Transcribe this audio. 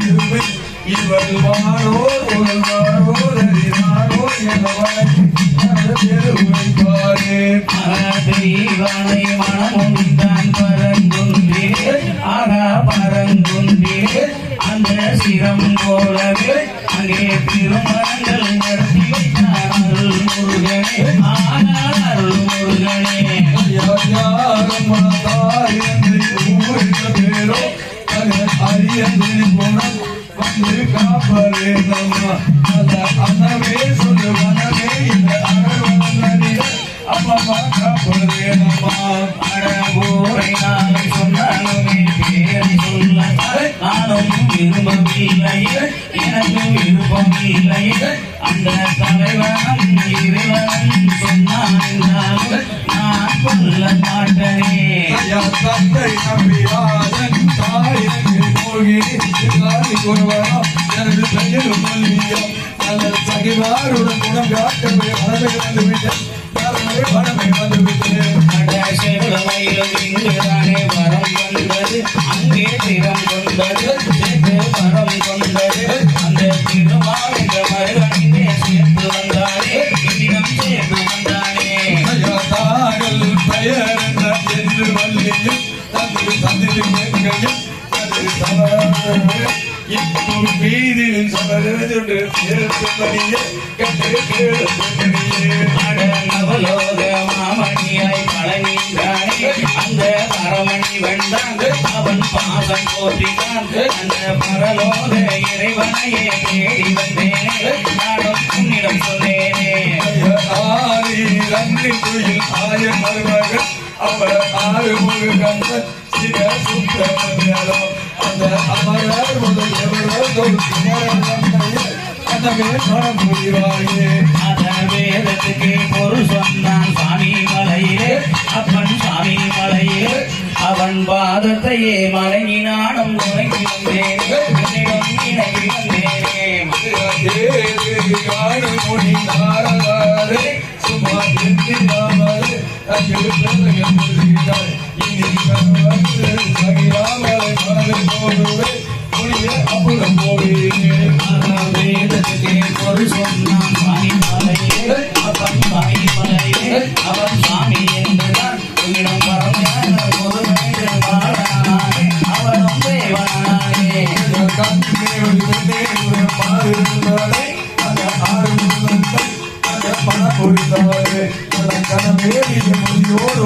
இவள் வாரோர் உள்வாரோர் அறிவாரோர் எனவனை உரைப்பாரே தெய்வானை மனமுண்டான் பரங்குன்றே ஆகா பரங்குன்றே அந்த சிரம் போலவே அங்கே திருமணங்கள் நடத்தி வைத்தார் அருள் முருகனே ஆனால் அருள் முருகனே யாரும் மனதார் என்று பேரோ அறியது குணம் வந்து காப்பரே நம்ம அந்த அனவே சொல்லு மனமே இந்த அகழ்வனில் அப்பா காப்பரே நம்ம அழகோரை நாளை சொன்னாலுமே பேரை சொல்ல நானும் விரும்பவில்லையே எனக்கு விருப்பமில்லையே அந்த தலைவனம் இறைவனம் சொன்னான் என்றாலும் நான் கொல்ல மாட்டேனே தந்தை நம்பியாதன் தாயங்கு மோகி ஒருவரம் எனது பெயர் மல்லியம் நல்ல சகிவாருடன் குணம் காட்டவே வளமை வந்துவிட்டேன் வளமை வந்துவிட்டேன் செவ்வமையிலும் இங்குதானே வரம் வந்தது அங்கே திறம் கொண்டது சேர்த்து வரம் கொண்டது அந்த திருமால் என்ற மருகனிலே சேர்த்து வந்தானே இதிடம் சேர்த்து வந்தானே தாங்கள் பெயர் என்று வல்லியும் தந்தை தந்தை கேட்கையும் இப்போ வீதியில் சமரது நவலோக மாமணியாய் பழனிந்தானே அந்த பரமணி வென்றான் அவன் பாசம் போற்றினான் அந்த பரலோக இறைவனையே தேடி வந்தேனே நானும் உன்னிடம் சொன்னேனே ஆய மருமகள் அவர் ஆறுமுக கந்த சிக சுப்பிரமணியம் அந்த அமரர் முதல் எவர்கள் அந்தமே மனம் புரிவாயே அத வேதத்துக்கு பொருள் சொன்னான் சாமி மலையிலே அப்பன் சாமி மலையிலே அவன் பாதத்தையே மலங்கினானும் உறங்கி வந்தேன் என்னிடம் இணங்கி வந்தேனே மொழி நாரதாரே சும்மா எண்ணினாமலே இனி சகிராமலை மனதில் போடுவே மொழிய அப்புறம் போடுவேன் வேதத்துக்கு பொருள் சொன்னான் சாமி மலையிலே அப்பன் சாமி மலையிலே அவன் சாமி என்றுதான் உன்னிடம் பரமையான பொருள் பாடனானே அவனும் தேவனானே மன பொறித்தாரே கணவேறிய மொழியோடு